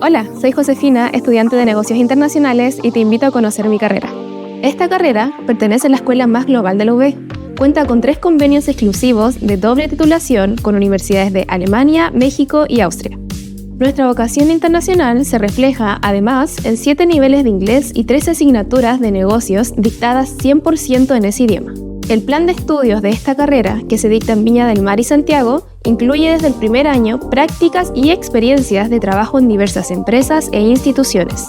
Hola, soy Josefina, estudiante de Negocios Internacionales y te invito a conocer mi carrera. Esta carrera pertenece a la escuela más global de la UB. Cuenta con 3 convenios exclusivos de doble titulación con universidades de Alemania, México y Austria. Nuestra vocación internacional se refleja, además, en 7 niveles de inglés y 13 asignaturas de negocios dictadas 100% en ese idioma. El plan de estudios de esta carrera, que se dicta en Viña del Mar y Santiago, incluye desde el primer año prácticas y experiencias de trabajo en diversas empresas e instituciones.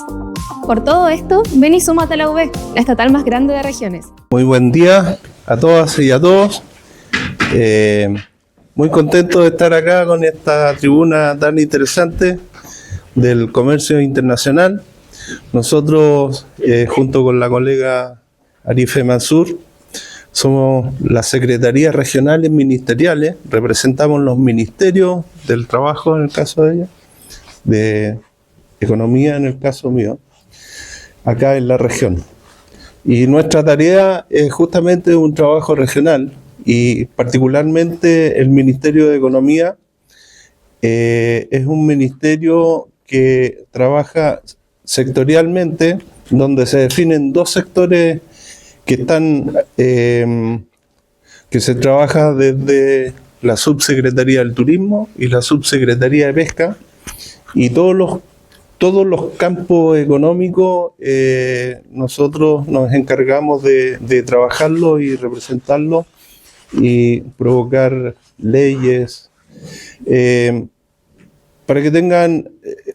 Por todo esto, ven y súmate a la UB, la estatal más grande de regiones. Muy buen día a todas y a todos. Muy contento de estar acá con esta tribuna tan interesante del comercio internacional. Nosotros, junto con la colega Arife Mansur, somos las secretarías regionales ministeriales, representamos los ministerios del trabajo en el caso de ella, de economía en el caso mío, acá en la región. Y nuestra tarea es justamente un trabajo regional y particularmente el Ministerio de Economía es un ministerio que trabaja sectorialmente, donde se definen 2 sectores que están, que se trabaja desde la Subsecretaría del Turismo y la Subsecretaría de Pesca, y todos los campos económicos nosotros nos encargamos de trabajarlo y representarlo y provocar leyes. Para que tengan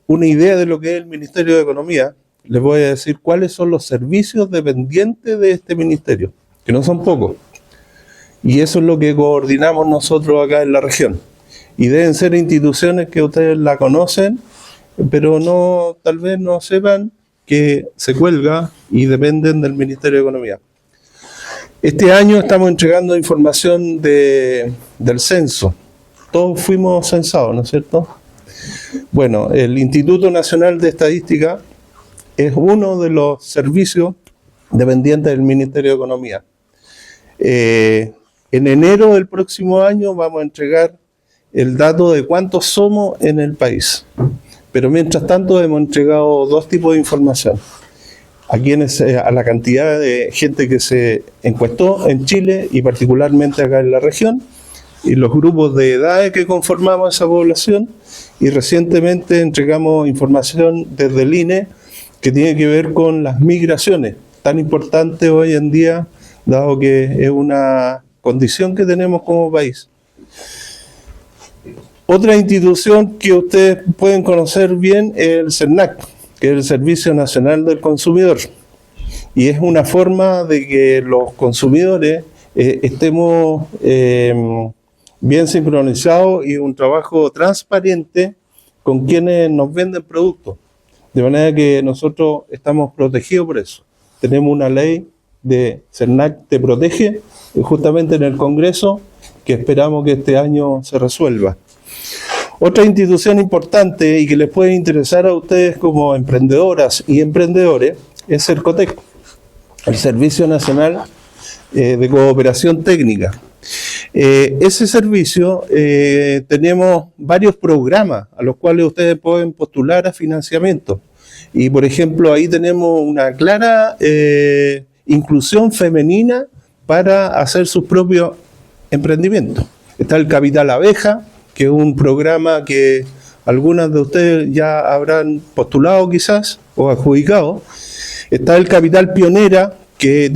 una idea de lo que es el Ministerio de Economía, les voy a decir cuáles son los servicios dependientes de este ministerio, que no son pocos. Y eso es lo que coordinamos nosotros acá en la región. Y deben ser instituciones que ustedes la conocen, pero no, tal vez no sepan que se cuelga y dependen del Ministerio de Economía. Este año estamos entregando información del censo. Todos fuimos censados, ¿no es cierto? Bueno, el Instituto Nacional de Estadística es uno de los servicios dependientes del Ministerio de Economía. En enero del próximo año vamos a entregar el dato de cuántos somos en el país. Pero mientras tanto hemos entregado 2 tipos de información. A la cantidad de gente que se encuestó en Chile y particularmente acá en la región, y los grupos de edades que conformamos esa población, y recientemente entregamos información desde el INE que tiene que ver con las migraciones, tan importante hoy en día, dado que es una condición que tenemos como país. Otra institución que ustedes pueden conocer bien es el CERNAC, que es el Servicio Nacional del Consumidor. Y es una forma de que los consumidores estemos bien sincronizados y un trabajo transparente con quienes nos venden productos. De manera que nosotros estamos protegidos por eso. Tenemos una ley de CERNAC Te Protege, justamente en el Congreso, que esperamos que este año se resuelva. Otra institución importante y que les puede interesar a ustedes como emprendedoras y emprendedores es Cercotec, el Servicio Nacional de Cooperación Técnica. Ese servicio tenemos varios programas a los cuales ustedes pueden postular a financiamiento. Y por ejemplo, ahí tenemos una clara inclusión femenina para hacer sus propios emprendimientos. Está el Capital Abeja, que es un programa que algunas de ustedes ya habrán postulado quizás o adjudicado. Está el Capital Pionera, que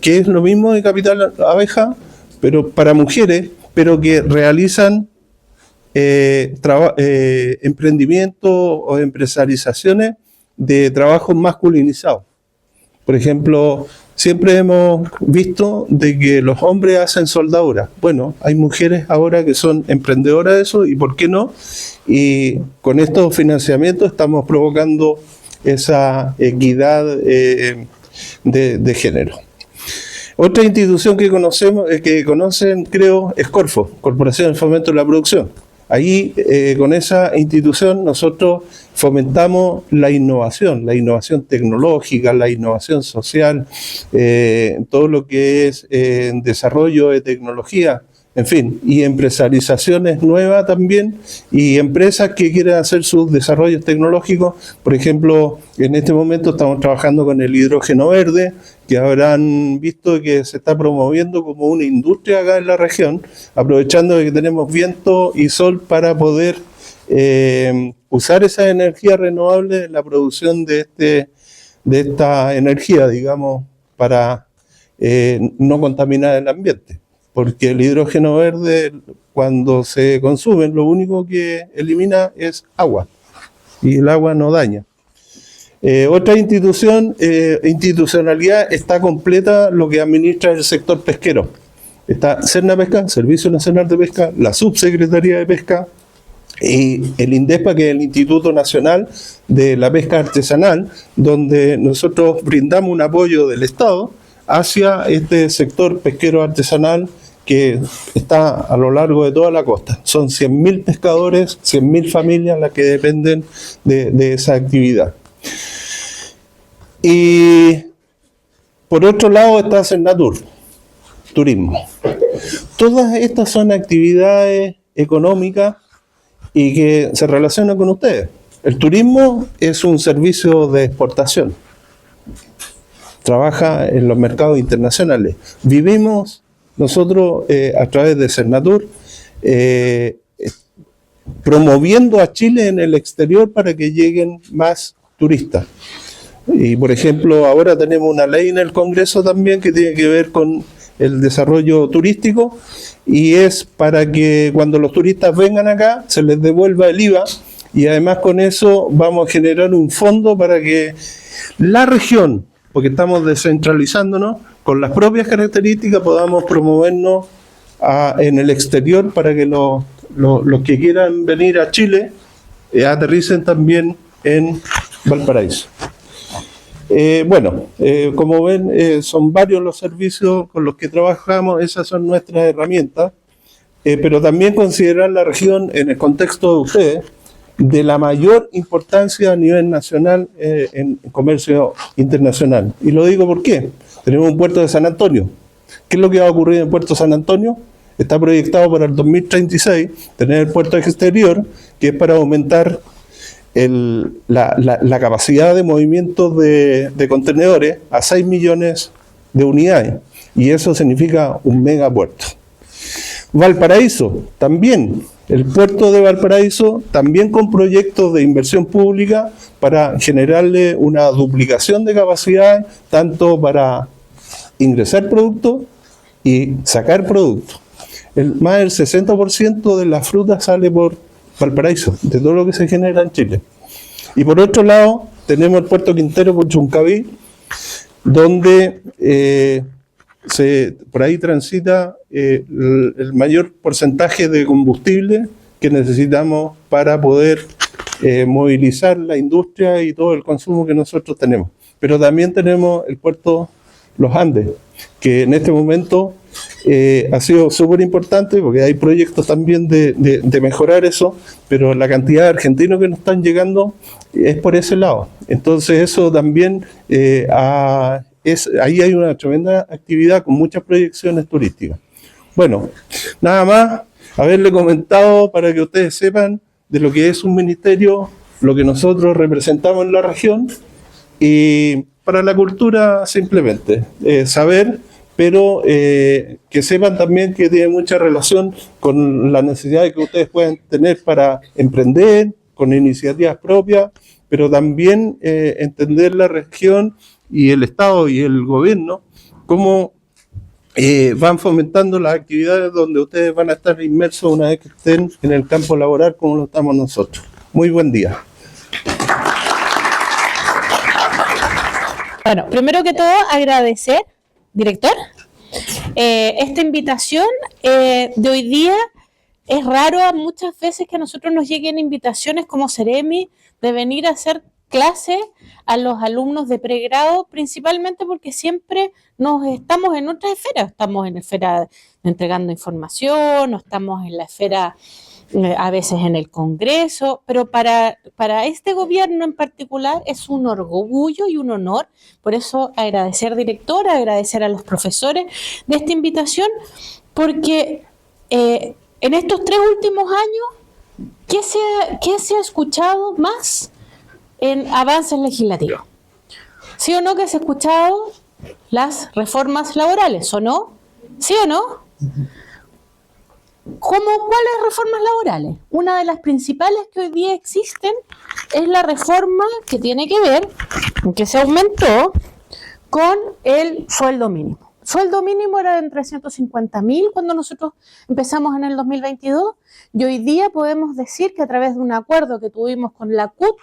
es lo mismo de Capital Abeja, pero para mujeres, pero que realizan emprendimientos o empresarizaciones de trabajos masculinizados. Por ejemplo, siempre hemos visto de que los hombres hacen soldadura. Bueno, hay mujeres ahora que son emprendedoras de eso, y ¿por qué no? Y con estos financiamientos estamos provocando esa equidad de género. Otra institución que conocen, creo, es Corfo, Corporación de Fomento de la Producción. Ahí, con esa institución, nosotros fomentamos la innovación tecnológica, la innovación social, todo lo que es desarrollo de tecnología en fin, y empresarizaciones nuevas también, y empresas que quieren hacer sus desarrollos tecnológicos. Por ejemplo, en este momento estamos trabajando con el hidrógeno verde, que habrán visto que se está promoviendo como una industria acá en la región, aprovechando de que tenemos viento y sol para poder usar esa energía renovable en la producción de esta energía, digamos, para no contaminar el ambiente. Porque el hidrógeno verde, cuando se consume, lo único que elimina es agua, y el agua no daña. Otra institucionalidad está completa, lo que administra el sector pesquero. Está Cernapesca, Servicio Nacional de Pesca, la Subsecretaría de Pesca, y el INDESPA, que es el Instituto Nacional de la Pesca Artesanal, donde nosotros brindamos un apoyo del Estado hacia este sector pesquero artesanal que está a lo largo de toda la costa. Son 100.000 pescadores, 100.000 familias las que dependen de esa actividad. Y por otro lado está Cernatur, turismo. Todas estas son actividades económicas y que se relacionan con ustedes. El turismo es un servicio de exportación. Trabaja en los mercados internacionales. Vivimos nosotros a través de Cernatur promoviendo a Chile en el exterior para que lleguen más turistas. Y por ejemplo, ahora tenemos una ley en el Congreso también que tiene que ver con el desarrollo turístico, y es para que cuando los turistas vengan acá se les devuelva el IVA, y además con eso vamos a generar un fondo para que la región, porque estamos descentralizándonos, con las propias características podamos promovernos en el exterior para que los que quieran venir a Chile aterricen también en Valparaíso. Como ven, son varios los servicios con los que trabajamos, esas son nuestras herramientas, pero también considerar la región en el contexto de ustedes de la mayor importancia a nivel nacional en comercio internacional. Y lo digo ¿por qué? Tenemos un puerto de San Antonio. ¿Qué es lo que va a ocurrir en el puerto de San Antonio? Está proyectado para el 2036 tener el puerto exterior, que es para aumentar la capacidad de movimiento de contenedores a 6 millones de unidades, y eso significa un megapuerto. Valparaíso, también, el puerto de Valparaíso, también con proyectos de inversión pública para generarle una duplicación de capacidades, tanto para ingresar productos y sacar productos. Más del 60% de la fruta sale por Valparaíso, de todo lo que se genera en Chile. Y por otro lado, tenemos el puerto Quintero Puchuncaví, donde por ahí transita el mayor porcentaje de combustible que necesitamos para poder movilizar la industria y todo el consumo que nosotros tenemos. Pero también tenemos el puerto Los Andes, que en este momento ha sido súper importante porque hay proyectos también de mejorar eso, pero la cantidad de argentinos que nos están llegando es por ese lado. Entonces eso también, ahí hay una tremenda actividad con muchas proyecciones turísticas. Bueno, nada más haberle comentado para que ustedes sepan de lo que es un ministerio, lo que nosotros representamos en la región, y para la cultura simplemente saber, pero que sepan también que tiene mucha relación con la necesidad que ustedes puedan tener para emprender, con iniciativas propias, pero también entender la región y el Estado y el gobierno, cómo van fomentando las actividades donde ustedes van a estar inmersos una vez que estén en el campo laboral como lo estamos nosotros. Muy buen día. Bueno, primero que todo agradecer, director, esta invitación de hoy día. Es raro muchas veces que a nosotros nos lleguen invitaciones como Ceremi de venir a hacer clases a los alumnos de pregrado, principalmente porque siempre nos estamos en otra esfera. Estamos en la esfera entregando información, o estamos en la esfera a veces en el Congreso, pero para este gobierno en particular es un orgullo y un honor. Por eso agradecer, directora, agradecer a los profesores de esta invitación, porque en estos 3 últimos años, ¿qué se ha escuchado más en avances legislativos? ¿Sí o no que se ha escuchado las reformas laborales, o no? ¿Sí o no? ¿Cuáles reformas laborales? Una de las principales que hoy día existen es la reforma que tiene que ver, que se aumentó con el sueldo mínimo. El sueldo mínimo era de 350.000 cuando nosotros empezamos en el 2022 y hoy día podemos decir que a través de un acuerdo que tuvimos con la CUT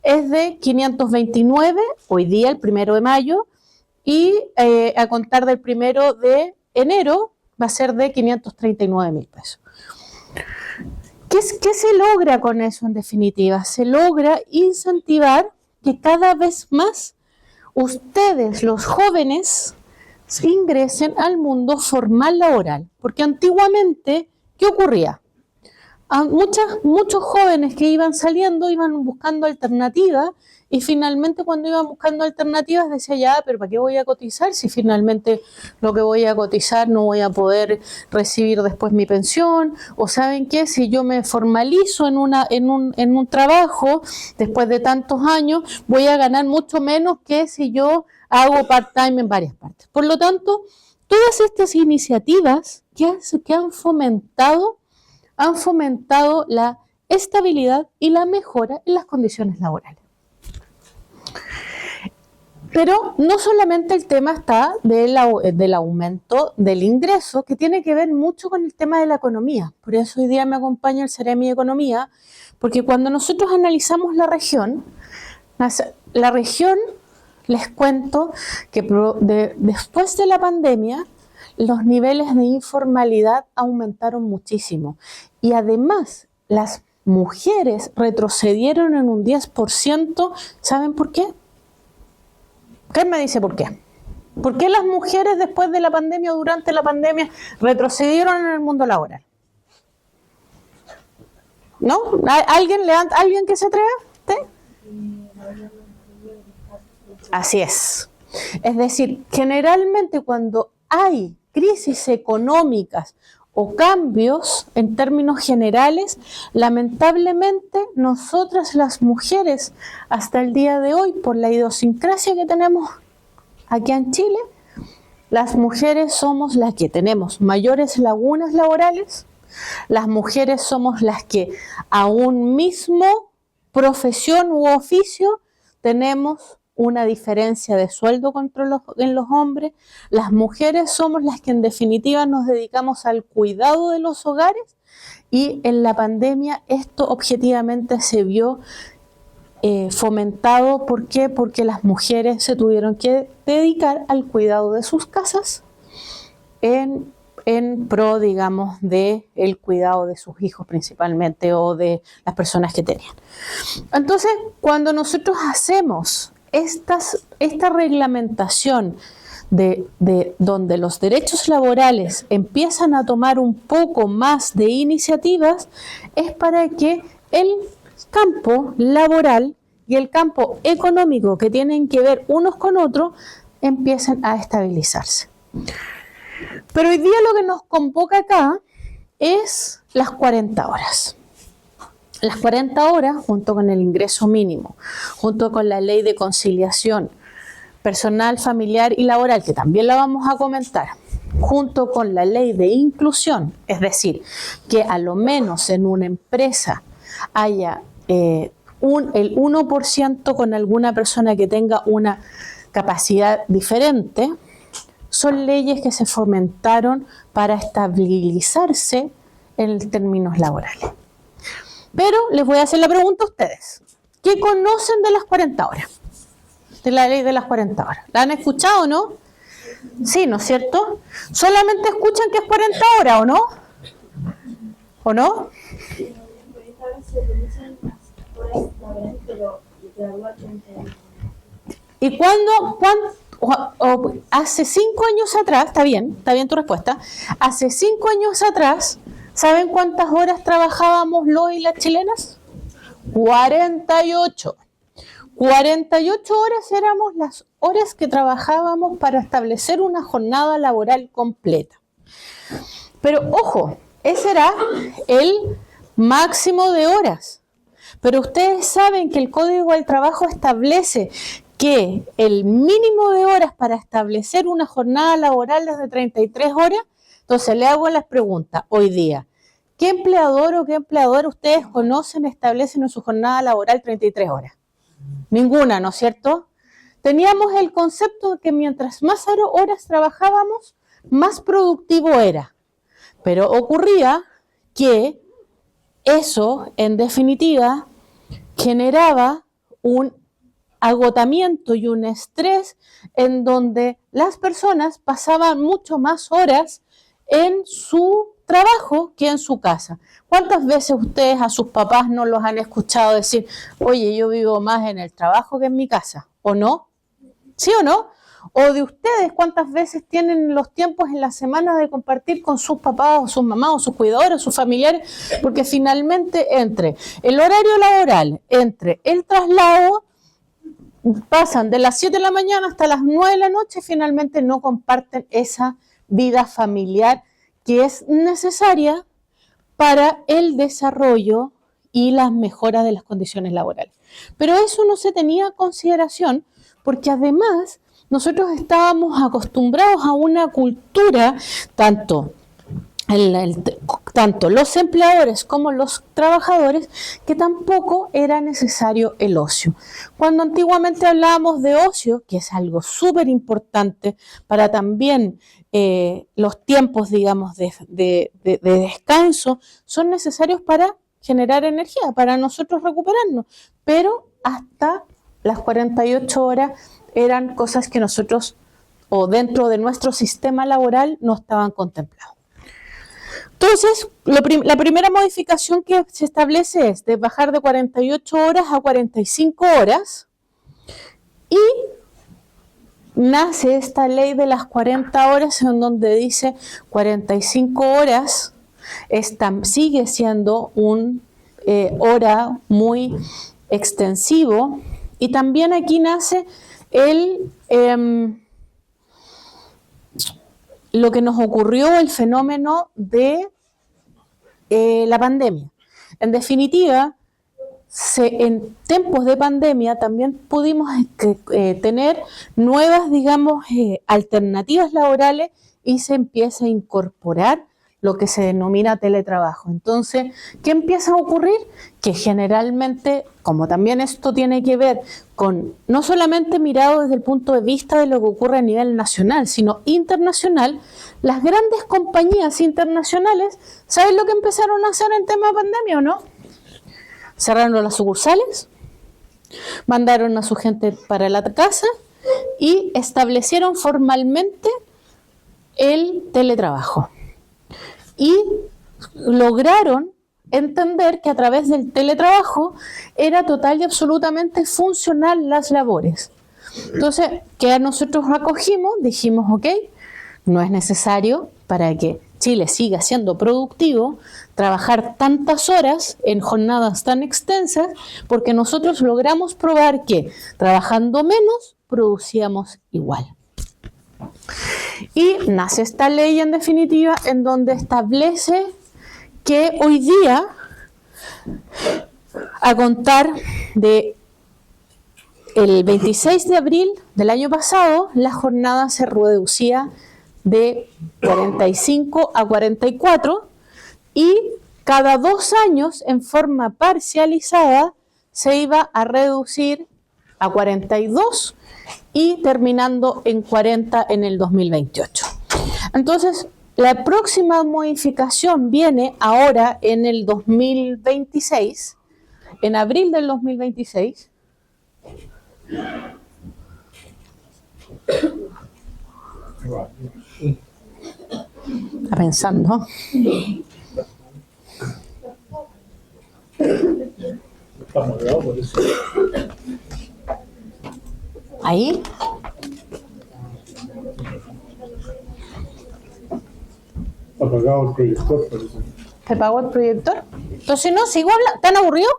es de 529, hoy día el 1 de mayo, y a contar del 1 de enero va a ser de 539.000 pesos. ¿Qué se logra con eso en definitiva? Se logra incentivar que cada vez más ustedes, los jóvenes, ingresen al mundo formal laboral. Porque antiguamente, ¿qué ocurría? Muchos jóvenes que iban saliendo iban buscando alternativas y finalmente cuando iban buscando alternativas decía ya, pero ¿para qué voy a cotizar si finalmente lo que voy a cotizar no voy a poder recibir después mi pensión? O ¿saben qué? Si yo me formalizo en un trabajo después de tantos años voy a ganar mucho menos que si yo hago part-time en varias partes. Por lo tanto, todas estas iniciativas que han fomentado la estabilidad y la mejora en las condiciones laborales. Pero no solamente el tema está del aumento del ingreso, que tiene que ver mucho con el tema de la economía. Por eso hoy día me acompaña el Ceremi de Economía, porque cuando nosotros analizamos la región, les cuento que después de la pandemia, los niveles de informalidad aumentaron muchísimo. Y además, las mujeres retrocedieron en un 10%. ¿Saben por qué? ¿Quién me dice por qué? ¿Por qué las mujeres después de la pandemia o durante la pandemia retrocedieron en el mundo laboral? ¿No? ¿Alguien que se atreva? ¿Sí? Así es. Es decir, generalmente cuando hay crisis económicas o cambios en términos generales, lamentablemente nosotras las mujeres hasta el día de hoy, por la idiosincrasia que tenemos aquí en Chile, las mujeres somos las que tenemos mayores lagunas laborales, las mujeres somos las que a un mismo profesión u oficio tenemos una diferencia de sueldo en los hombres. Las mujeres somos las que en definitiva nos dedicamos al cuidado de los hogares y en la pandemia esto objetivamente se vio fomentado. ¿Por qué? Porque las mujeres se tuvieron que dedicar al cuidado de sus casas en pro, digamos, de el cuidado de sus hijos principalmente o de las personas que tenían. Entonces, cuando nosotros hacemos esta reglamentación de donde los derechos laborales empiezan a tomar un poco más de iniciativas, es para que el campo laboral y el campo económico que tienen que ver unos con otros empiecen a estabilizarse. Pero hoy día lo que nos convoca acá es las 40 horas. Las 40 horas, junto con el ingreso mínimo, junto con la ley de conciliación personal, familiar y laboral, que también la vamos a comentar, junto con la ley de inclusión, es decir, que a lo menos en una empresa haya el 1% con alguna persona que tenga una capacidad diferente, son leyes que se fomentaron para estabilizarse en términos laborales. Pero les voy a hacer la pregunta a ustedes. ¿Qué conocen de las 40 horas? De la ley de las 40 horas. ¿La han escuchado o no? Sí, ¿no es cierto? Solamente escuchan que es 40 horas, ¿o no? ¿O no? ¿Y cuándo hace 5 años atrás, está bien tu respuesta, hace 5 años atrás, ¿saben cuántas horas trabajábamos los y las chilenas? 48. 48 horas éramos las horas que trabajábamos para establecer una jornada laboral completa. Pero ojo, ese era el máximo de horas. Pero ustedes saben que el Código del Trabajo establece que el mínimo de horas para establecer una jornada laboral es de 33 horas. Entonces le hago las preguntas hoy día. ¿Qué empleador o qué empleadora ustedes conocen establecen en su jornada laboral 33 horas? Ninguna, ¿no es cierto? Teníamos el concepto de que mientras más horas trabajábamos, más productivo era. Pero ocurría que eso, en definitiva, generaba un agotamiento y un estrés en donde las personas pasaban mucho más horas en su trabajo que en su casa. ¿Cuántas veces ustedes a sus papás no los han escuchado decir, oye, yo vivo más en el trabajo que en mi casa? ¿O no? ¿Sí o no? O de ustedes, ¿cuántas veces tienen los tiempos en la semana de compartir con sus papás o sus mamás o sus cuidadores o sus familiares? Porque finalmente entre el horario laboral, entre el traslado, pasan de las 7 de la mañana hasta las 9 de la noche y finalmente no comparten esa vida familiar que es necesaria para el desarrollo y las mejoras de las condiciones laborales. Pero eso no se tenía en consideración porque además nosotros estábamos acostumbrados a una cultura, tanto los empleadores como los trabajadores, que tampoco era necesario el ocio. Cuando antiguamente hablábamos de ocio, que es algo súper importante para también los tiempos, digamos, de descanso, son necesarios para generar energía, para nosotros recuperarnos, pero hasta las 48 horas eran cosas que nosotros, o dentro de nuestro sistema laboral, no estaban contemplados. Entonces, la primera modificación que se establece es de bajar de 48 horas a 45 horas y nace esta ley de las 40 horas en donde dice 45 horas sigue siendo un hora muy extensivo y también aquí nace lo que nos ocurrió, el fenómeno de la pandemia. En definitiva, en tiempos de pandemia también pudimos tener nuevas, digamos, alternativas laborales y se empieza a incorporar lo que se denomina teletrabajo. Entonces, ¿qué empieza a ocurrir? Que generalmente, como también esto tiene que ver con, no solamente mirado desde el punto de vista de lo que ocurre a nivel nacional, sino internacional, las grandes compañías internacionales, ¿saben lo que empezaron a hacer en tema de pandemia o no? Cerraron las sucursales, mandaron a su gente para la casa y establecieron formalmente el teletrabajo. Y lograron entender que a través del teletrabajo era total y absolutamente funcional las labores. Entonces, que nosotros acogimos, dijimos, ok, no es necesario para que Chile siga siendo productivo trabajar tantas horas en jornadas tan extensas, porque nosotros logramos probar que trabajando menos producíamos igual. Y nace esta ley en definitiva en donde establece que hoy día, a contar de el 26 de abril del año pasado, la jornada se reducía de 45 a 44 y cada 2 años en forma parcializada se iba a reducir a 42 y terminando en 40 en el 2028. Entonces, la próxima modificación viene ahora en el 2026, en abril del 2026. Está pensando. Ahí. Apagado el proyector, parece. ¿Se apagó el proyector? Entonces no, sigo hablando. ¿Están aburridos?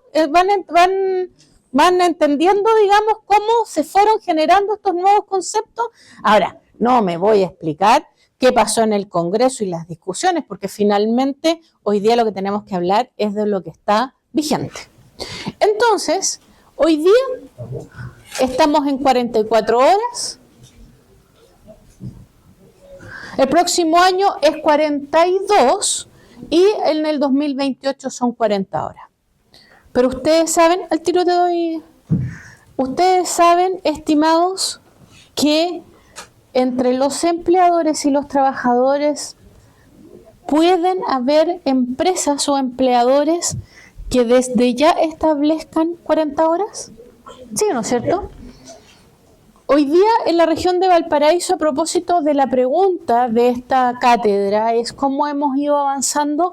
Van entendiendo, digamos, cómo se fueron generando estos nuevos conceptos. Ahora, no me voy a explicar qué pasó en el Congreso y las discusiones, porque finalmente hoy día lo que tenemos que hablar es de lo que está vigente. Entonces, hoy día estamos en 44 horas. El próximo año es 42 y en el 2028 son 40 horas. Pero ustedes saben, al tiro te doy, ustedes saben, estimados, que entre los empleadores y los trabajadores pueden haber empresas o empleadores que desde ya establezcan 40 horas. ¿Sí, no es cierto? Hoy día en la región de Valparaíso, a propósito de la pregunta de esta cátedra, es cómo hemos ido avanzando.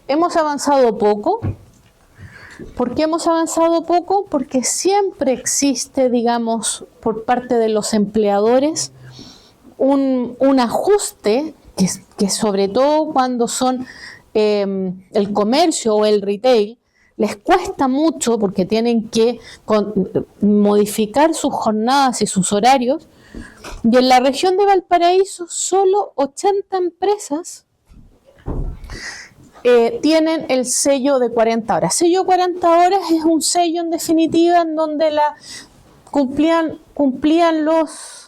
Hemos avanzado poco. ¿Por qué hemos avanzado poco? Porque siempre existe, digamos, por parte de los empleadores, un ajuste, que sobre todo cuando son el comercio o el retail, les cuesta mucho porque tienen que modificar sus jornadas y sus horarios. Y en la región de Valparaíso, solo 80 empresas tienen el sello de 40 horas. Sello de 40 horas es un sello, en definitiva, en donde cumplían los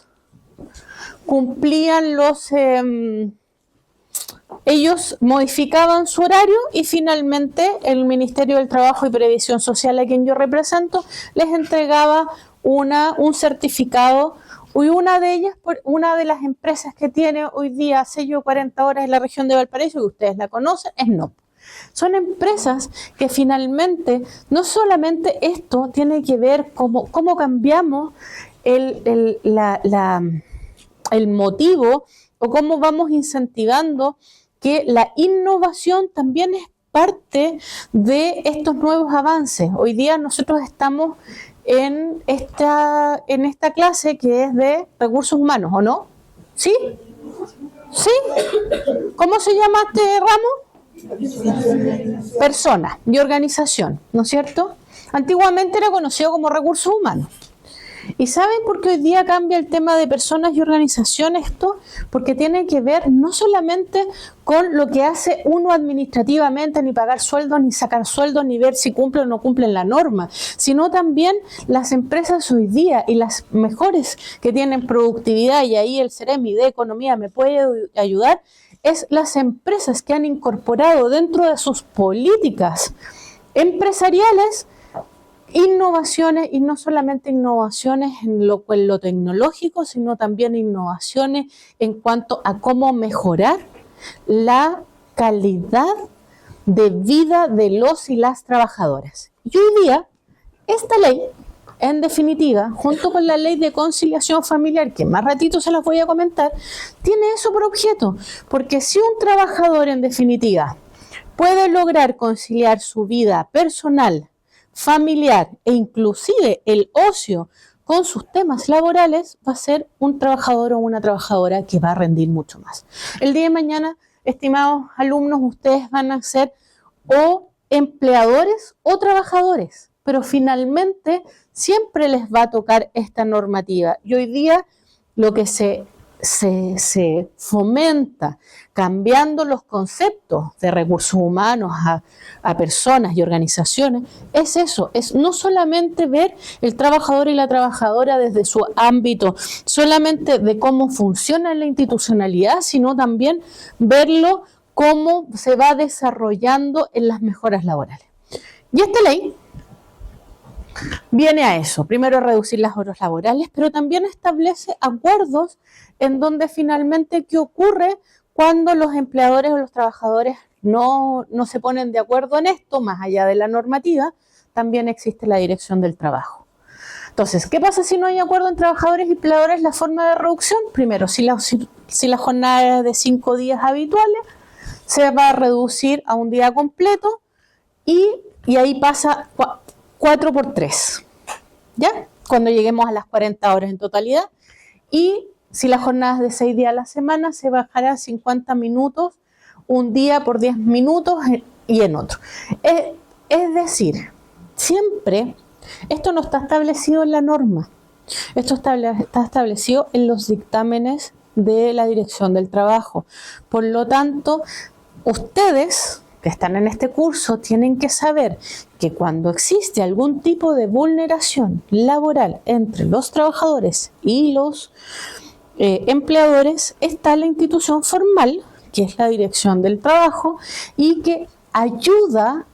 ellos modificaban su horario y finalmente el Ministerio del Trabajo y Previsión Social, a quien yo represento, les entregaba un certificado. Y una de las empresas que tiene hoy día sello 40 horas en la región de Valparaíso, que ustedes la conocen, es NOP. Son empresas que finalmente, no solamente esto tiene que ver cómo cambiamos el motivo o cómo vamos incentivando que la innovación también es parte de estos nuevos avances. Hoy día nosotros estamos en esta clase que es de recursos humanos, ¿o no? ¿Sí? ¿Sí? ¿Cómo se llama este ramo? Persona y organización, ¿no es cierto? Antiguamente era conocido como recursos humanos. ¿Y saben por qué hoy día cambia el tema de personas y organización esto? Porque tiene que ver no solamente con lo que hace uno administrativamente, ni pagar sueldos, ni sacar sueldos, ni ver si cumplen o no cumplen la norma, sino también las empresas hoy día y las mejores que tienen productividad, y ahí el Ceremi de Economía me puede ayudar, es las empresas que han incorporado dentro de sus políticas empresariales innovaciones, y no solamente innovaciones en lo tecnológico, sino también innovaciones en cuanto a cómo mejorar la calidad de vida de los y las trabajadoras. Y hoy día, esta ley, en definitiva, junto con la ley de conciliación familiar, que más ratito se las voy a comentar, tiene eso por objeto, porque si un trabajador, en definitiva, puede lograr conciliar su vida personal, familiar e inclusive el ocio con sus temas laborales, va a ser un trabajador o una trabajadora que va a rendir mucho más. El día de mañana, estimados alumnos, ustedes van a ser o empleadores o trabajadores, pero finalmente siempre les va a tocar esta normativa. Y hoy día lo que se fomenta, cambiando los conceptos de recursos humanos a personas y organizaciones, es eso, es no solamente ver el trabajador y la trabajadora desde su ámbito, solamente de cómo funciona la institucionalidad, sino también verlo cómo se va desarrollando en las mejoras laborales. Y esta ley viene a eso, primero a reducir las horas laborales, pero también establece acuerdos en donde finalmente qué ocurre cuando los empleadores o los trabajadores no se ponen de acuerdo en esto, más allá de la normativa, también existe la dirección del trabajo. Entonces, ¿qué pasa si no hay acuerdo en trabajadores y empleadores? La forma de reducción, primero, si la jornada es de 5 días habituales, se va a reducir a un día completo y ahí pasa 4 por 3, ¿ya? Cuando lleguemos a las 40 horas en totalidad. Y si la jornada es de 6 días a la semana, se bajará a 50 minutos, un día por 10 minutos y en otro. Es decir, siempre, esto no está establecido en la norma, esto está establecido en los dictámenes de la Dirección del Trabajo. Por lo tanto, ustedes que están en este curso tienen que saber que cuando existe algún tipo de vulneración laboral entre los trabajadores y los empleadores, está la institución formal, que es la Dirección del Trabajo, y que ayuda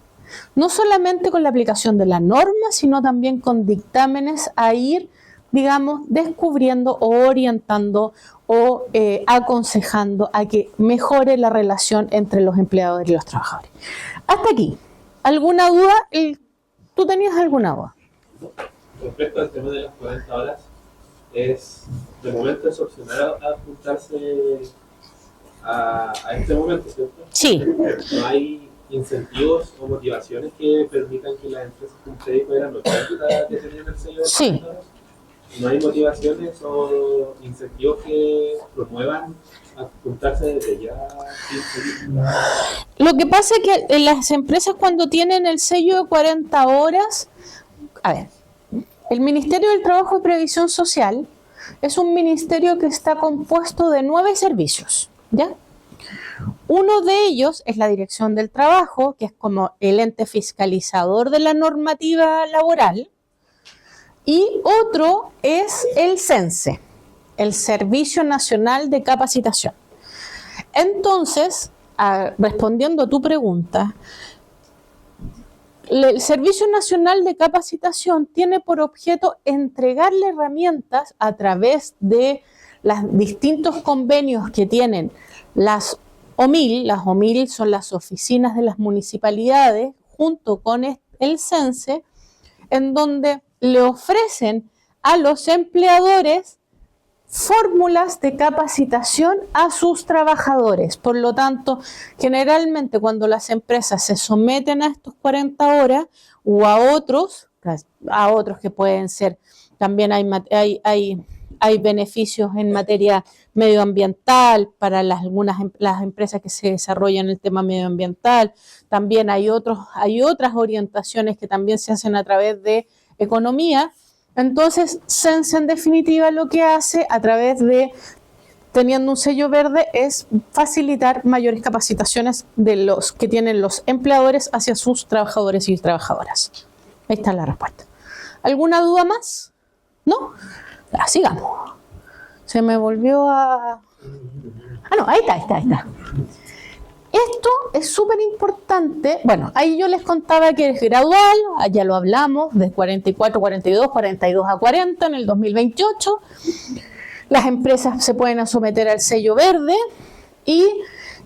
no solamente con la aplicación de la norma, sino también con dictámenes a ir, digamos, descubriendo o orientando o aconsejando a que mejore la relación entre los empleadores y los trabajadores. Hasta aquí. ¿Alguna duda? ¿Tú tenías alguna duda? Respecto al tema de las 40 horas, de momento es opcional adjuntarse a este momento, ¿cierto? Sí. No hay incentivos o motivaciones que permitan que las empresas cumplan con la noche que tenían el sello de 40 horas. ¿No hay motivaciones o incentivos que promuevan adjuntarse desde ya? Lo que pasa es que en las empresas, cuando tienen el sello de 40 horas, a ver, el Ministerio del Trabajo y Previsión Social es un ministerio que está compuesto de 9 servicios, ¿ya? Uno de ellos es la Dirección del Trabajo, que es como el ente fiscalizador de la normativa laboral, y otro es el CENSE, el Servicio Nacional de Capacitación. Entonces, respondiendo a tu pregunta, el Servicio Nacional de Capacitación tiene por objeto entregarle herramientas a través de los distintos convenios que tienen las OMIL. Las OMIL son las oficinas de las municipalidades, junto con el CENSE, en donde le ofrecen a los empleadores fórmulas de capacitación a sus trabajadores. Por lo tanto, generalmente cuando las empresas se someten a estos 40 horas o a otros que pueden ser, también hay beneficios en materia medioambiental para las empresas que se desarrollan el tema medioambiental. También hay otras orientaciones que también se hacen a través de economía. Entonces, CENSE en definitiva lo que hace a través de, teniendo un sello verde, es facilitar mayores capacitaciones de los que tienen los empleadores hacia sus trabajadores y trabajadoras. Ahí está la respuesta. ¿Alguna duda más? ¿No? Ya, sigamos. Se me volvió a... no, ahí está. Esto es súper importante. Bueno, ahí yo les contaba que es gradual, ya lo hablamos, de 44 a 42, 42 a 40 en el 2028. Las empresas se pueden someter al sello verde y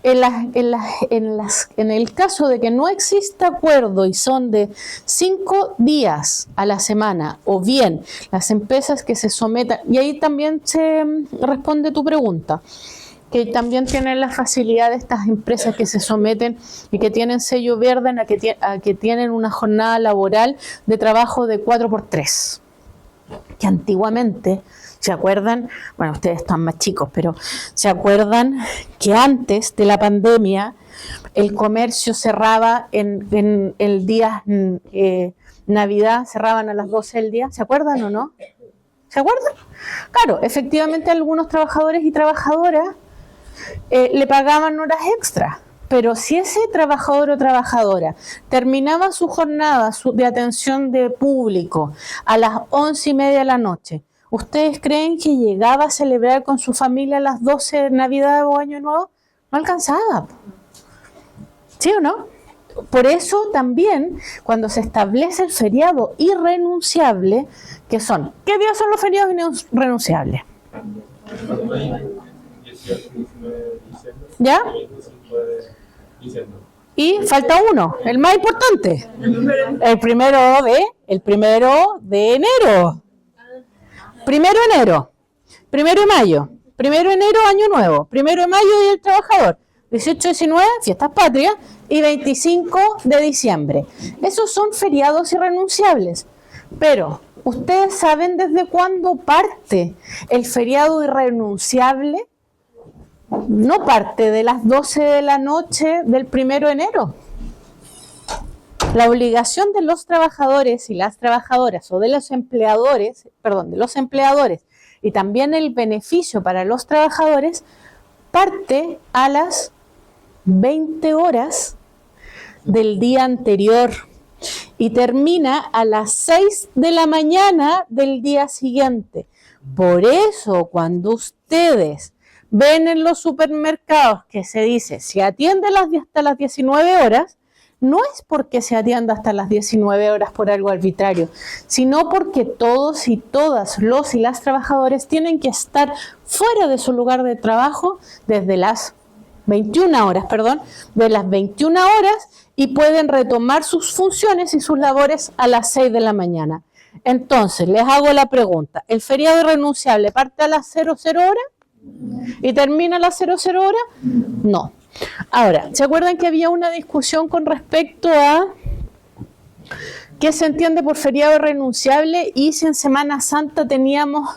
en el caso de que no exista acuerdo y son de 5 días a la semana, o bien las empresas que se sometan, y ahí también se responde tu pregunta, que también tienen la facilidad de estas empresas que se someten y que tienen sello verde a que tienen una jornada laboral de trabajo de 4x3. Que antiguamente, ¿se acuerdan? Bueno, ustedes están más chicos, pero ¿se acuerdan que antes de la pandemia el comercio cerraba en el día Navidad, cerraban a las 12 del día? ¿Se acuerdan o no? ¿Se acuerdan? Claro, efectivamente algunos trabajadores y trabajadoras le pagaban horas extra, pero si ese trabajador o trabajadora terminaba su jornada de atención de público a las 11:30 de la noche, ¿ustedes creen que llegaba a celebrar con su familia a las 12 de Navidad o Año Nuevo? No alcanzaba. ¿Sí o no? Por eso también, cuando se establece el feriado irrenunciable, ¿qué días son los feriados irrenunciables? ¿Ya? Y falta uno, el más importante. El primero de enero. Primero de enero. Primero de mayo. Primero de enero, Año Nuevo. Primero de mayo, Día del Trabajador. 18-19, Fiestas Patrias. Y 25 de diciembre. Esos son feriados irrenunciables. Pero, ¿ustedes saben desde cuándo parte el feriado irrenunciable? No parte de las 12 de la noche del 1 de enero. La obligación de los trabajadores y las trabajadoras, o de los empleadores y también el beneficio para los trabajadores parte a las 20 horas del día anterior y termina a las 6 de la mañana del día siguiente. Por eso, cuando ustedes ven en los supermercados que se dice se atiende hasta las 19 horas, no es porque se atienda hasta las 19 horas por algo arbitrario, sino porque todos y todas los y las trabajadores tienen que estar fuera de su lugar de trabajo desde las 21 horas, de las 21 horas, y pueden retomar sus funciones y sus labores a las 6 de la mañana. Entonces, les hago la pregunta, ¿el feriado renunciable parte a las 00 horas y termina a las 00 horas? No. Ahora, ¿se acuerdan que había una discusión con respecto a qué se entiende por feriado renunciable y si en Semana Santa teníamos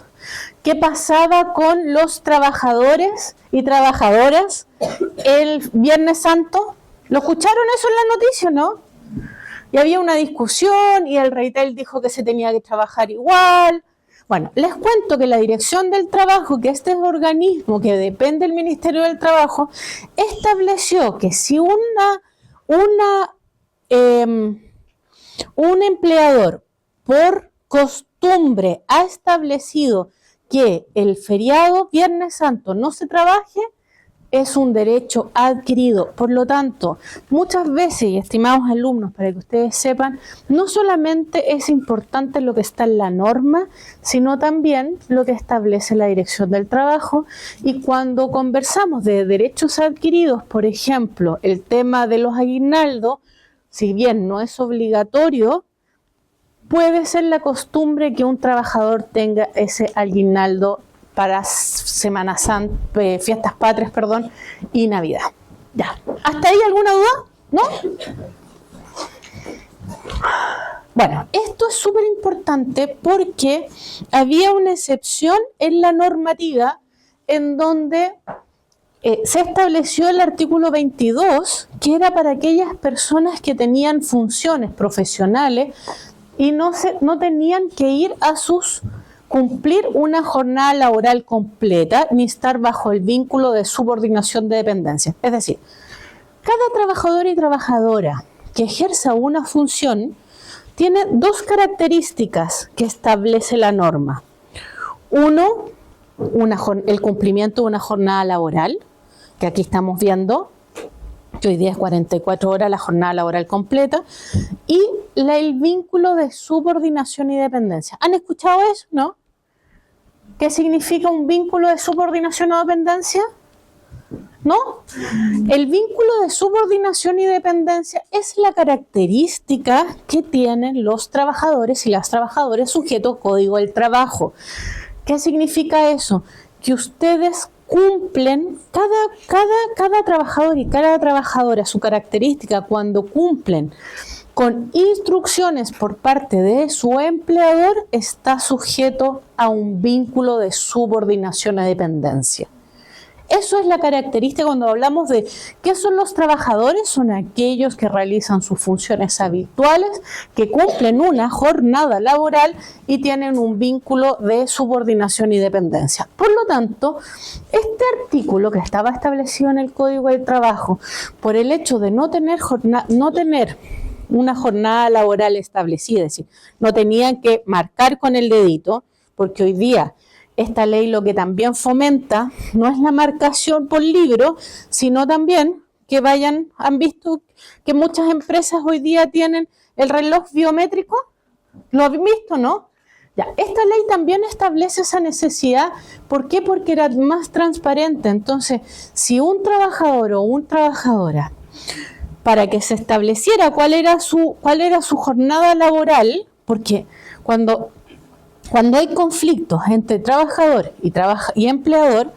qué pasaba con los trabajadores y trabajadoras el Viernes Santo? ¿Lo escucharon eso en la noticia, no? Y había una discusión y el Reitel dijo que se tenía que trabajar igual. Bueno, les cuento que la Dirección del Trabajo, que este es un organismo que depende del Ministerio del Trabajo, estableció que si un empleador por costumbre ha establecido que el feriado Viernes Santo no se trabaje, es un derecho adquirido. Por lo tanto, muchas veces, y estimados alumnos, para que ustedes sepan, no solamente es importante lo que está en la norma, sino también lo que establece la Dirección del Trabajo. Y cuando conversamos de derechos adquiridos, por ejemplo, el tema de los aguinaldos, si bien no es obligatorio, puede ser la costumbre que un trabajador tenga ese aguinaldo para Semana Santa, fiestas patrias, y Navidad. Ya. ¿Hasta ahí alguna duda? ¿No? Bueno, esto es súper importante porque había una excepción en la normativa en donde se estableció el artículo 22, que era para aquellas personas que tenían funciones profesionales y no tenían que ir a cumplir una jornada laboral completa ni estar bajo el vínculo de subordinación de dependencia. Es decir, cada trabajador y trabajadora que ejerza una función tiene dos características que establece la norma. Uno, el cumplimiento de una jornada laboral, que aquí estamos viendo, que hoy día es 44 horas la jornada laboral completa, y el vínculo de subordinación y dependencia. ¿Han escuchado eso, no? ¿Qué significa un vínculo de subordinación o dependencia? ¿No? El vínculo de subordinación y dependencia es la característica que tienen los trabajadores y las trabajadoras sujetos al Código del Trabajo. ¿Qué significa eso? Que ustedes cumplen, cada trabajador y cada trabajadora, su característica cuando cumplen con instrucciones por parte de su empleador, está sujeto a un vínculo de subordinación a dependencia. Eso es la característica cuando hablamos de qué son los trabajadores. Son aquellos que realizan sus funciones habituales, que cumplen una jornada laboral y tienen un vínculo de subordinación y dependencia. Por lo tanto, este artículo que estaba establecido en el Código del Trabajo, por el hecho de no tener una jornada laboral establecida, es decir, no tenían que marcar con el dedito, porque hoy día esta ley lo que también fomenta no es la marcación por libro, sino también que han visto que muchas empresas hoy día tienen el reloj biométrico. ¿Lo han visto, no? Ya, esta ley también establece esa necesidad. ¿Por qué? Porque era más transparente. Entonces, si un trabajador o una trabajadora, para que se estableciera cuál era su jornada laboral, porque cuando hay conflictos entre trabajador y empleador,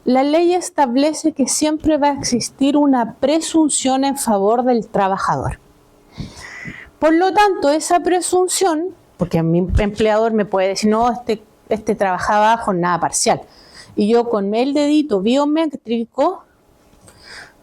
la ley establece que siempre va a existir una presunción en favor del trabajador. Por lo tanto, esa presunción, porque mi empleador me puede decir, no, este trabajaba a jornada parcial, y yo con el dedito biométrico,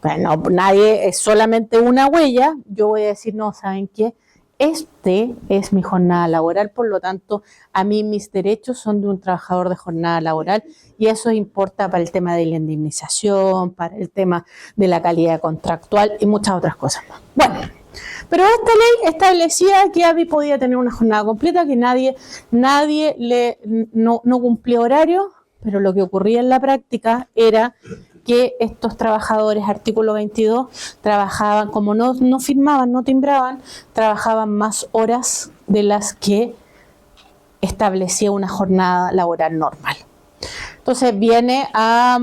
bueno, nadie, es solamente una huella, yo voy a decir, no, ¿saben qué? este es mi jornada laboral, por lo tanto, a mí mis derechos son de un trabajador de jornada laboral y eso importa para el tema de la indemnización, para el tema de la calidad contractual y muchas otras cosas más. Bueno, pero esta ley establecía que Abby podía tener una jornada completa, que nadie no cumplía horario, pero lo que ocurría en la práctica era que estos trabajadores, artículo 22, trabajaban, como no firmaban, no timbraban, trabajaban más horas de las que establecía una jornada laboral normal. Entonces viene a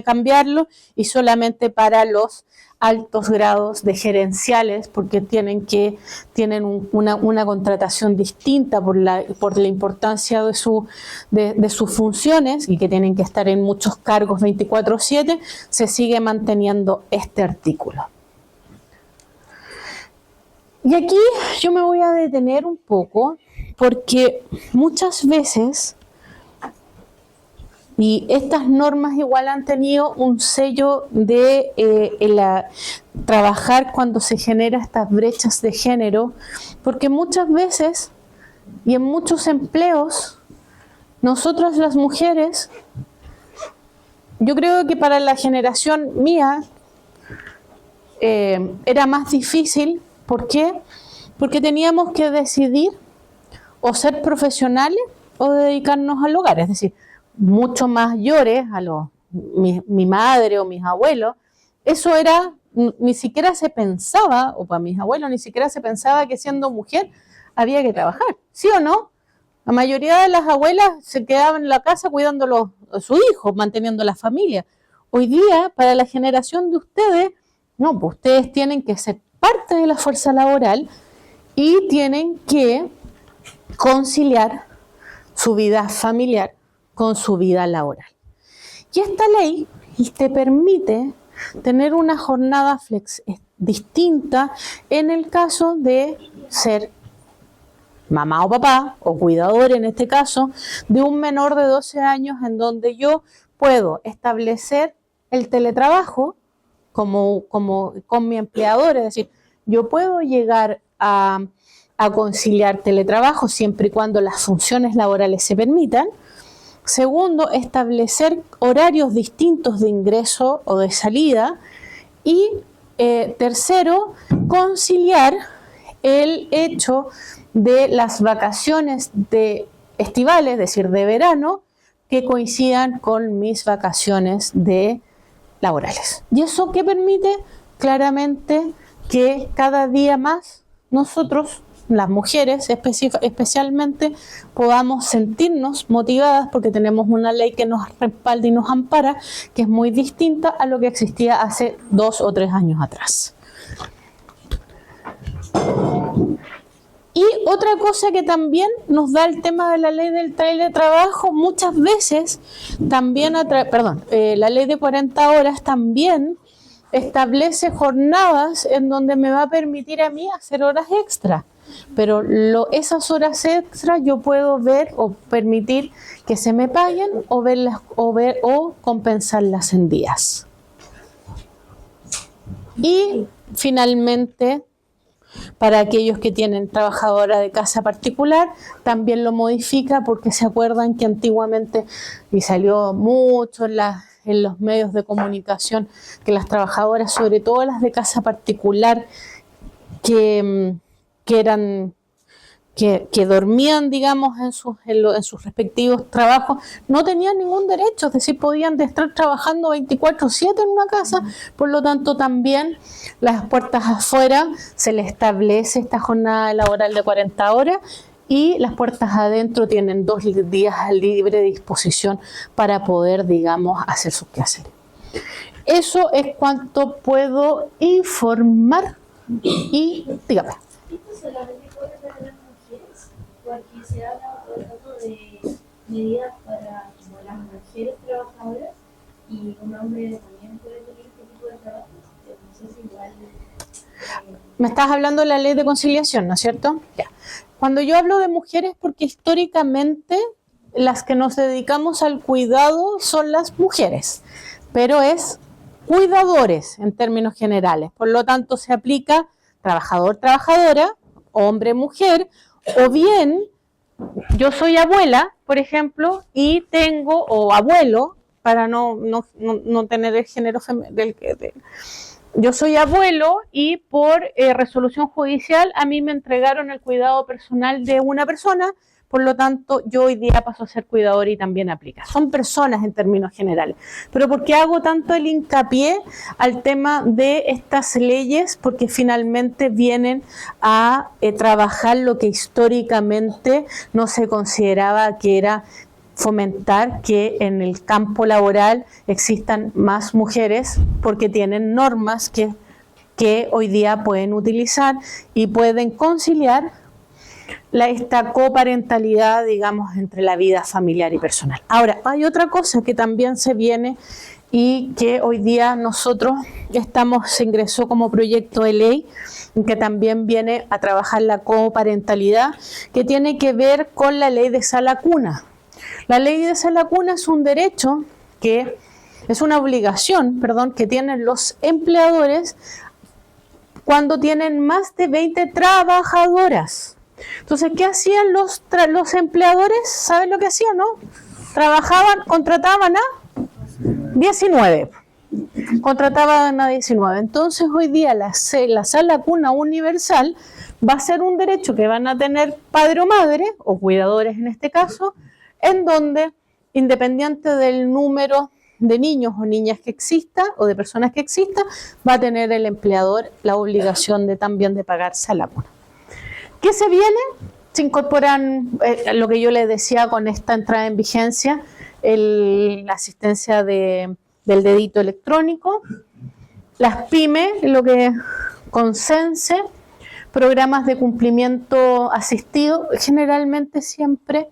cambiarlo y solamente para los altos grados de gerenciales, porque tienen una contratación distinta por la importancia de sus funciones y que tienen que estar en muchos cargos 24/7, se sigue manteniendo este artículo. Y aquí yo me voy a detener un poco, porque muchas veces, y estas normas igual han tenido un sello de trabajar cuando se generan estas brechas de género, porque muchas veces y en muchos empleos, nosotras las mujeres, yo creo que para la generación mía era más difícil. ¿Por qué? Porque teníamos que decidir o ser profesionales o dedicarnos al hogar, es decir, mucho mayores mi madre o mis abuelos, eso era, ni siquiera se pensaba, o para mis abuelos ni siquiera se pensaba que siendo mujer había que trabajar, ¿sí o no? La mayoría de las abuelas se quedaban en la casa cuidando a sus hijos, manteniendo la familia. Hoy día, para la generación de ustedes, no, pues ustedes tienen que ser parte de la fuerza laboral y tienen que conciliar su vida familiar con su vida laboral. Y esta ley te permite tener una jornada distinta en el caso de ser mamá o papá, o cuidador en este caso, de un menor de 12 años, en donde yo puedo establecer el teletrabajo como con mi empleador, es decir, yo puedo llegar a conciliar teletrabajo siempre y cuando las funciones laborales se permitan. Segundo, establecer horarios distintos de ingreso o de salida. Y tercero, conciliar el hecho de las vacaciones estivales, es decir, de verano, que coincidan con mis vacaciones laborales. ¿Y eso qué permite? Claramente que cada día más nosotros, las mujeres especialmente, podamos sentirnos motivadas porque tenemos una ley que nos respalda y nos ampara, que es muy distinta a lo que existía hace 2 o 3 años atrás. Y otra cosa que también nos da el tema de la ley del teletrabajo, muchas veces también, la ley de 40 horas también establece jornadas en donde me va a permitir a mí hacer horas extra. Pero esas horas extra yo puedo ver o permitir que se me paguen o compensarlas en días. Y finalmente, para aquellos que tienen trabajadora de casa particular, también lo modifica, porque se acuerdan que antiguamente, y salió mucho en los medios de comunicación, que las trabajadoras, sobre todo las de casa particular, que dormían, digamos, en sus respectivos trabajos, no tenían ningún derecho, es decir, podían estar trabajando 24/7 en una casa. Por lo tanto, también las puertas afuera se les establece esta jornada laboral de 40 horas y las puertas adentro tienen 2 días a libre disposición para poder, digamos, hacer sus quehaceres. Eso es cuanto puedo informar y dígame. ¿Esto solamente puede ser de las mujeres? Porque se habla todo el rato de medidas para las mujeres trabajadoras y un hombre también puede tener este tipo de trabajo. No sé si igual. Me estás hablando de la ley de conciliación, ¿no es cierto? Ya. Cuando yo hablo de mujeres, porque históricamente las que nos dedicamos al cuidado son las mujeres, pero es cuidadores en términos generales. Por lo tanto, se aplica trabajador, trabajadora, hombre-mujer, o bien yo soy abuela, por ejemplo, y tengo, o abuelo, para no tener el género yo soy abuelo y por resolución judicial a mí me entregaron el cuidado personal de una persona, por lo tanto yo hoy día paso a ser cuidador y también aplica. Son personas en términos generales. Pero ¿por qué hago tanto el hincapié al tema de estas leyes? Porque finalmente vienen a trabajar lo que históricamente no se consideraba que era fomentar que en el campo laboral existan más mujeres, porque tienen normas que hoy día pueden utilizar y pueden conciliar esta coparentalidad, digamos, entre la vida familiar y personal. Ahora, hay otra cosa que también se viene y que hoy día nosotros se ingresó como proyecto de ley, que también viene a trabajar la coparentalidad, que tiene que ver con la ley de sala cuna. La ley de sala cuna es un derecho es una obligación, que tienen los empleadores cuando tienen más de 20 trabajadoras. Entonces, ¿qué hacían los empleadores? ¿Saben lo que hacían, no? Contrataban a 19. Contrataban a 19. Entonces, hoy día la sala cuna universal va a ser un derecho que van a tener padre o madre, o cuidadores en este caso, en donde, independiente del número de niños o niñas que exista, o de personas que exista, va a tener el empleador la obligación también de pagar sala cuna. ¿Qué se viene? Se incorporan lo que yo les decía con esta entrada en vigencia, la asistencia del dedito electrónico, las pymes, lo que con CENSE, programas de cumplimiento asistido, generalmente siempre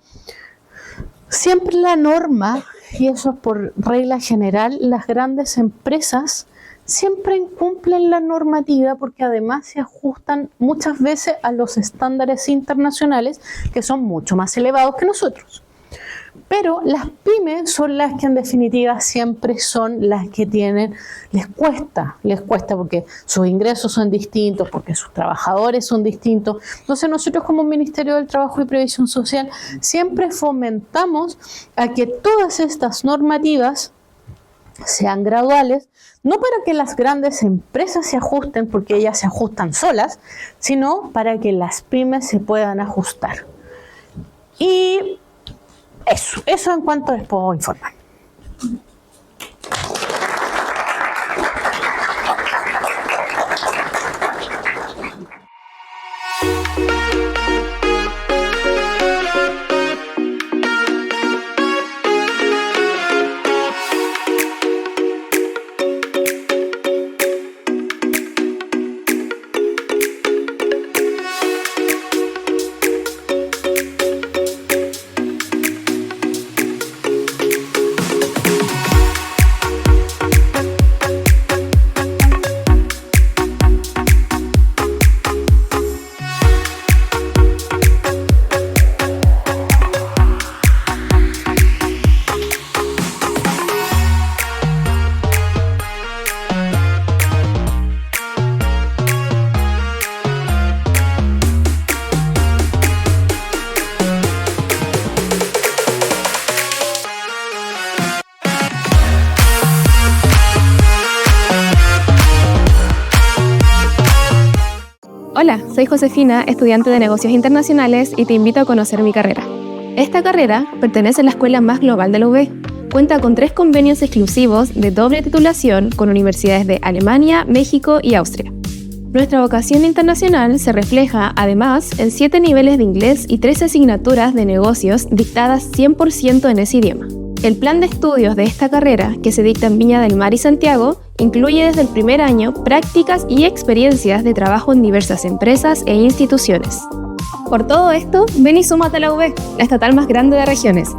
la norma, y eso es por regla general, las grandes empresas siempre incumplen la normativa porque además se ajustan muchas veces a los estándares internacionales que son mucho más elevados que nosotros. Pero las pymes son las que en definitiva siempre son las que les cuesta porque sus ingresos son distintos, porque sus trabajadores son distintos. Entonces nosotros como Ministerio del Trabajo y Previsión Social siempre fomentamos a que todas estas normativas sean graduales, no para que las grandes empresas se ajusten, porque ellas se ajustan solas, sino para que las pymes se puedan ajustar. Y eso en cuanto les puedo informar. Hola, soy Josefina, estudiante de Negocios Internacionales y te invito a conocer mi carrera. Esta carrera pertenece a la escuela más global de la UB. Cuenta con 3 convenios exclusivos de doble titulación con universidades de Alemania, México y Austria. Nuestra vocación internacional se refleja, además, en 7 niveles de inglés y 13 asignaturas de negocios dictadas 100% en ese idioma. El plan de estudios de esta carrera, que se dicta en Viña del Mar y Santiago, incluye desde el primer año prácticas y experiencias de trabajo en diversas empresas e instituciones. Por todo esto, ven y súmate a la UB, la estatal más grande de regiones.